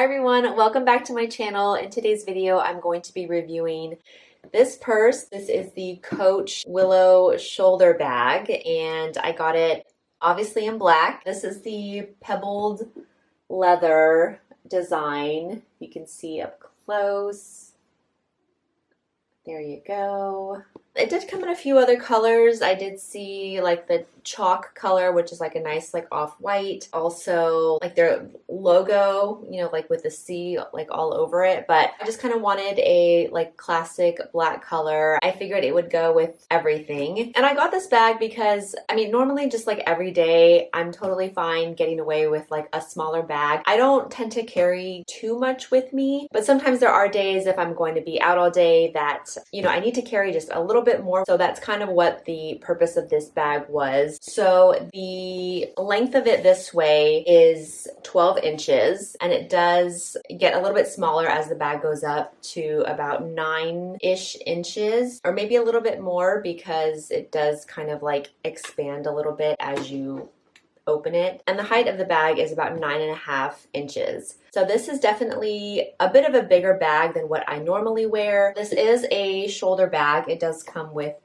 Hi everyone, welcome back to my channel. In today's video, I'm going to be reviewing this purse. This is the Coach Willow shoulder bag, and I got it obviously in black. This is the pebbled leather design. You can see up close. There you go. It did come in a few other colors. I did see like the chalk color, which is like a nice like off-white. Also like their logo, you know, like with the C like all over it. But I just kind of wanted a like classic black color. I figured it would go with everything. And I got this bag because, I mean, normally just like every day, I'm totally fine getting away with like a smaller bag. I don't tend to carry too much with me, but sometimes there are days if I'm going to be out all day that, you know, I need to carry just a little bit more. So that's kind of what the purpose of this bag was. So the length of it this way is 12 inches, and it does get a little bit smaller as the bag goes up to about 9-ish inches, or maybe a little bit more because it does kind of like expand a little bit as you open it. And the height of the bag is about 9.5 inches. So this is definitely a bit of a bigger bag than what I normally wear. This is a shoulder bag. It does come with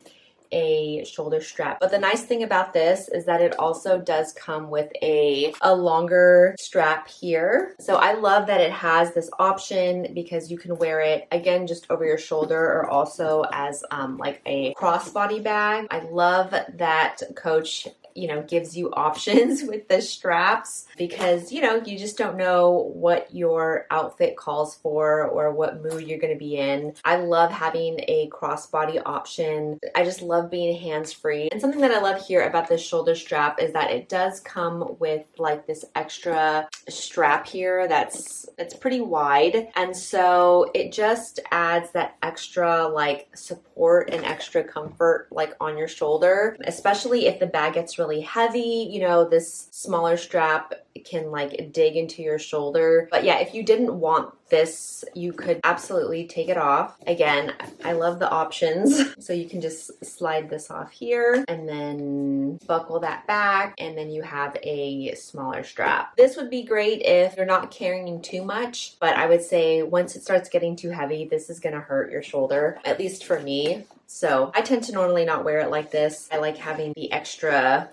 a shoulder strap. But the nice thing about this is that it also does come with a longer strap here. So I love that it has this option because you can wear it again just over your shoulder or also as like a crossbody bag. I love that Coach, you know, gives you options with the straps because, you know, you just don't know what your outfit calls for or what mood you're going to be in. I love having a crossbody option. I just love being hands-free. And something that I love here about this shoulder strap is that it does come with like this extra strap here that's pretty wide. And so it just adds that extra like support and extra comfort like on your shoulder, especially if the bag gets really heavy. You know, this smaller strap can like dig into your shoulder. But yeah, if you didn't want this, you could absolutely take it off. Again, I love the options. So you can just slide this off here and then buckle that back, and then you have a smaller strap. This would be great if you're not carrying too much, but I would say once it starts getting too heavy, this is gonna hurt your shoulder, at least for me. So I tend to normally not wear it like this. I like having the extra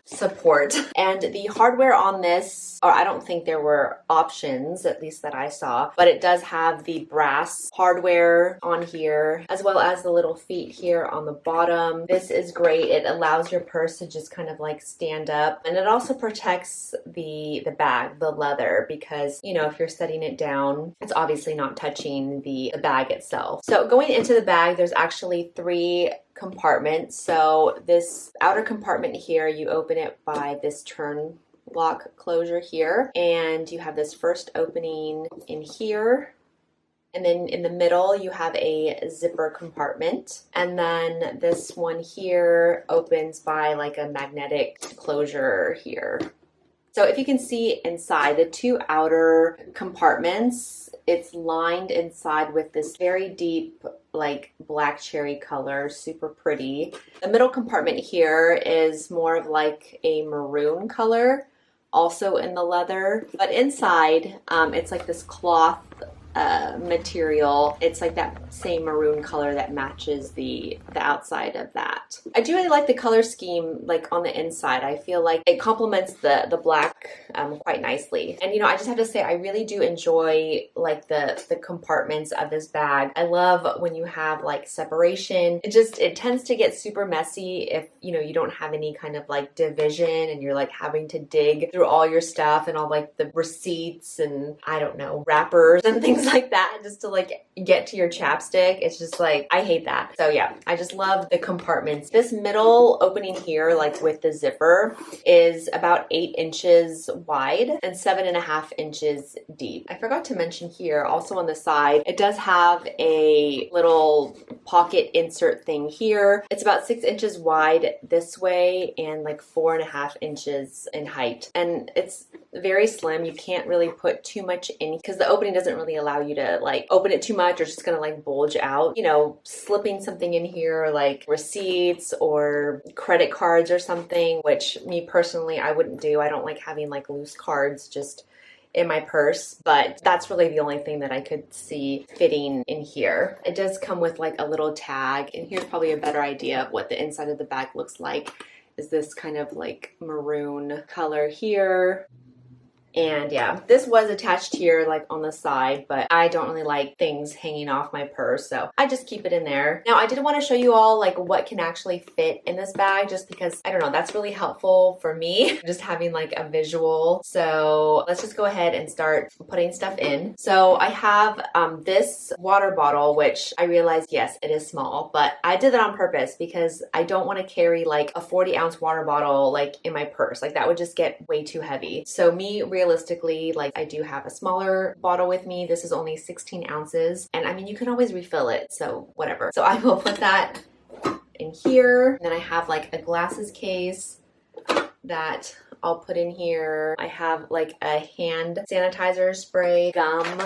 support. And the hardware on this, or I don't think there were options, at least that I saw, but it does have the brass hardware on here, as well as the little feet here on the bottom. This is great. It allows your purse to just kind of like stand up, and it also protects the bag, the leather, because, you know, if you're setting it down, it's obviously not touching the bag itself. So going into the bag, there's actually 3 compartments. So this outer compartment here, you open it by this turn lock closure here, and you have this first opening in here, and then in the middle you have a zipper compartment, and then this one here opens by like a magnetic closure here. So if you can see inside the 2 outer compartments, it's lined inside with this very deep like black cherry color, super pretty. The middle compartment here is more of like a maroon color, also in the leather, but inside it's like this cloth material. It's like that same maroon color that matches the outside of that. I do really like the color scheme like on the inside. I feel like it complements the black quite nicely. And you know, I just have to say I really do enjoy like the compartments of this bag. I love when you have like separation. It tends to get super messy if, you know, you don't have any kind of like division and you're like having to dig through all your stuff and all like the receipts and I don't know, wrappers and things like that just to like get to your chapstick. It's just like, I hate that. So yeah, I just love the compartments. This middle opening here, like with the zipper, is about 8 inches wide and 7.5 inches deep. I forgot to mention here, also on the side, it does have a little pocket insert thing here. It's about 6 inches wide this way and like 4.5 inches in height. And it's very slim. You can't really put too much in because the opening doesn't really allow you to like open it too much or it's just gonna like bulge out. You know, slipping something in here like receipts or credit cards or something, which me personally I wouldn't do. I don't like having like loose cards just in my purse, but that's really the only thing that I could see fitting in here. It does come with like a little tag, and here's probably a better idea of what the inside of the bag looks like. Is this kind of like maroon color here. And yeah, this was attached here like on the side, but I don't really like things hanging off my purse, so I just keep it in there. Now I did want to show you all like what can actually fit in this bag, just because I don't know, that's really helpful for me, just having like a visual. So let's just go ahead and start putting stuff in. So I have this water bottle, which I realized, yes, it is small, but I did that on purpose because I don't want to carry like a 40-ounce water bottle like in my purse. Like that would just get way too heavy. So me realistically, like I do have a smaller bottle with me. This is only 16 ounces. And I mean, you can always refill it. So whatever. So I will put that in here. And then I have like a glasses case that I'll put in here. I have like a hand sanitizer spray, gum.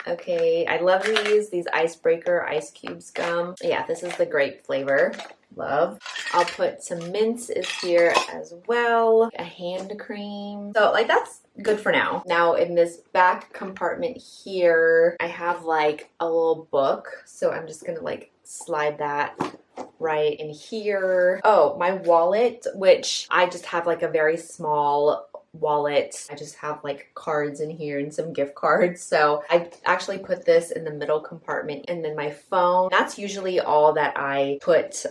Okay, I love these icebreaker ice cubes gum. Yeah, this is the grape flavor. Love. I'll put some mints is here as well. A hand cream. So like that's good for now. Now in this back compartment here, I have like a little book. So I'm just gonna like slide that right in here. Oh, my wallet, which I just have like a very small wallet. I just have like cards in here and some gift cards. So I actually put this in the middle compartment, and then my phone. That's usually all that I put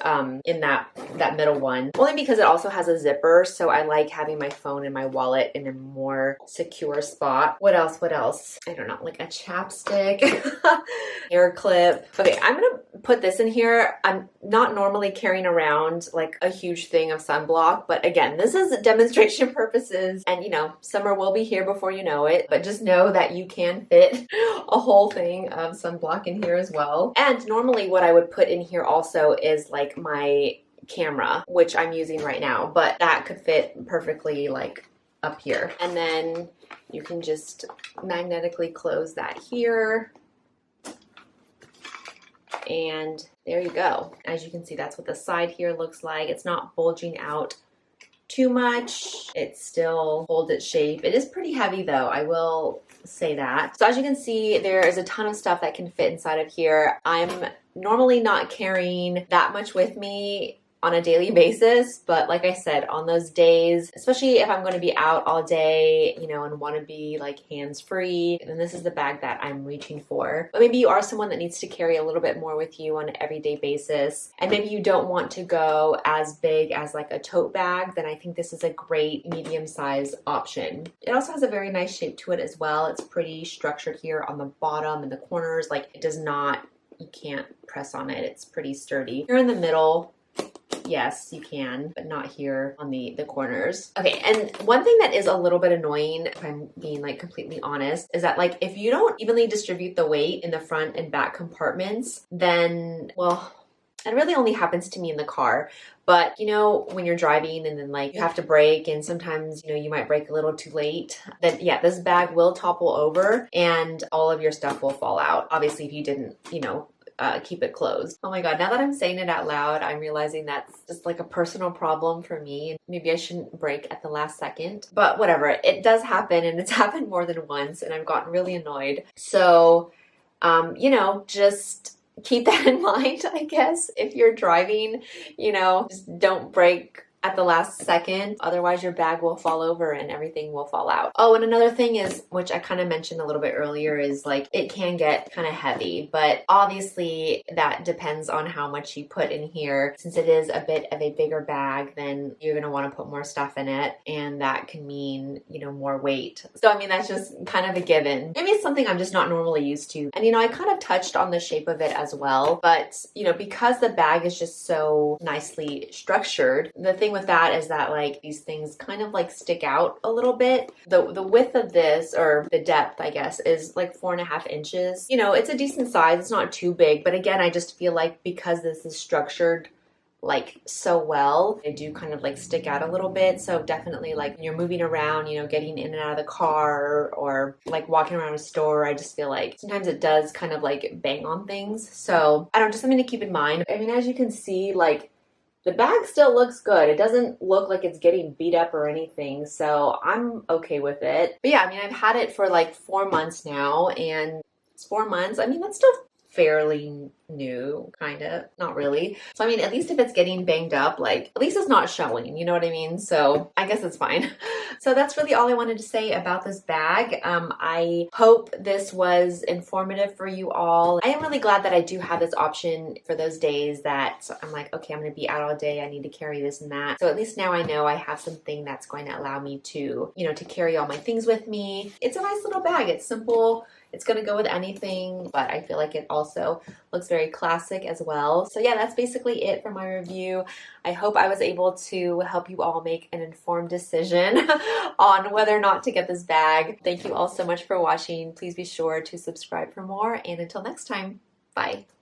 in that middle one. Only because it also has a zipper. So I like having my phone and my wallet in a more secure spot. What else? What else? I don't know, like a chapstick, hair clip. Okay, I'm gonna put this in here. I'm not normally carrying around like a huge thing of sunblock, but again, this is demonstration purposes. And you know, summer will be here before you know it, but just know that you can fit a whole thing of sunblock in here as well. And normally what I would put in here also is like my camera, which I'm using right now, but that could fit perfectly like up here. And then you can just magnetically close that here. And there you go. As you can see, that's what the side here looks like. It's not bulging out too much. It still holds its shape. It is pretty heavy though, I will say that. So as you can see, there is a ton of stuff that can fit inside of here. I'm normally not carrying that much with me on a daily basis, but like I said, on those days, especially if I'm going to be out all day, you know, and want to be like hands-free, then this is the bag that I'm reaching for. But maybe you are someone that needs to carry a little bit more with you on an everyday basis, and maybe you don't want to go as big as like a tote bag, then I think this is a great medium-sized option. It also has a very nice shape to it as well. It's pretty structured here on the bottom and the corners. Like it does not, you can't press on it. It's pretty sturdy. Here in the middle, yes, you can, but not here on the corners. Okay, and one thing that is a little bit annoying, if I'm being like completely honest, is that like if you don't evenly distribute the weight in the front and back compartments, then, well, it really only happens to me in the car. But you know, when you're driving and then like you have to brake, and sometimes, you know, you might brake a little too late, then yeah, this bag will topple over and all of your stuff will fall out. Obviously, if you didn't, you know, keep it closed. Oh my God, now that I'm saying it out loud, I'm realizing that's just like a personal problem for me. Maybe I shouldn't brake at the last second, but whatever. It does happen, and it's happened more than once, and I've gotten really annoyed. So, you know, just keep that in mind, I guess. If you're driving, you know, just don't brake at the last second. Otherwise your bag will fall over and everything will fall out. Oh, and another thing is, which I kind of mentioned a little bit earlier, is like it can get kind of heavy, but obviously that depends on how much you put in here. Since it is a bit of a bigger bag, then you're going to want to put more stuff in it, and that can mean, you know, more weight. So I mean, that's just kind of a given. Maybe it's something I'm just not normally used to. And you know, I kind of touched on the shape of it as well, but you know, because the bag is just so nicely structured, the thing with that is that like these things kind of like stick out a little bit. The width of this, or the depth I guess, is like 4.5 inches. You know, it's a decent size. It's not too big, but again, I just feel like because this is structured like so well, they do kind of like stick out a little bit. So definitely like when you're moving around, you know, getting in and out of the car or like walking around a store, I just feel like sometimes it does kind of like bang on things. So I don't know, just something to keep in mind. I mean, as you can see, like The bag still looks good. It doesn't look like it's getting beat up or anything, so I'm okay with it. But yeah, I mean, I've had it for like 4 months now, and it's 4 months. I mean, that's still fairly new, kind of, not really. So I mean, at least if it's getting banged up, like at least it's not showing, you know what I mean? So I guess it's fine. So that's really all I wanted to say about this bag. I hope this was informative for you all. I am really glad that I do have this option for those days that I'm like, okay, I'm gonna be out all day, I need to carry this and that. So at least now I know I have something that's going to allow me to, you know, to carry all my things with me. It's a nice little bag. It's simple. It's going to go with anything, but I feel like it also looks very classic as well. So yeah, that's basically it for my review. I hope I was able to help you all make an informed decision on whether or not to get this bag. Thank you all so much for watching. Please be sure to subscribe for more, and until next time, bye.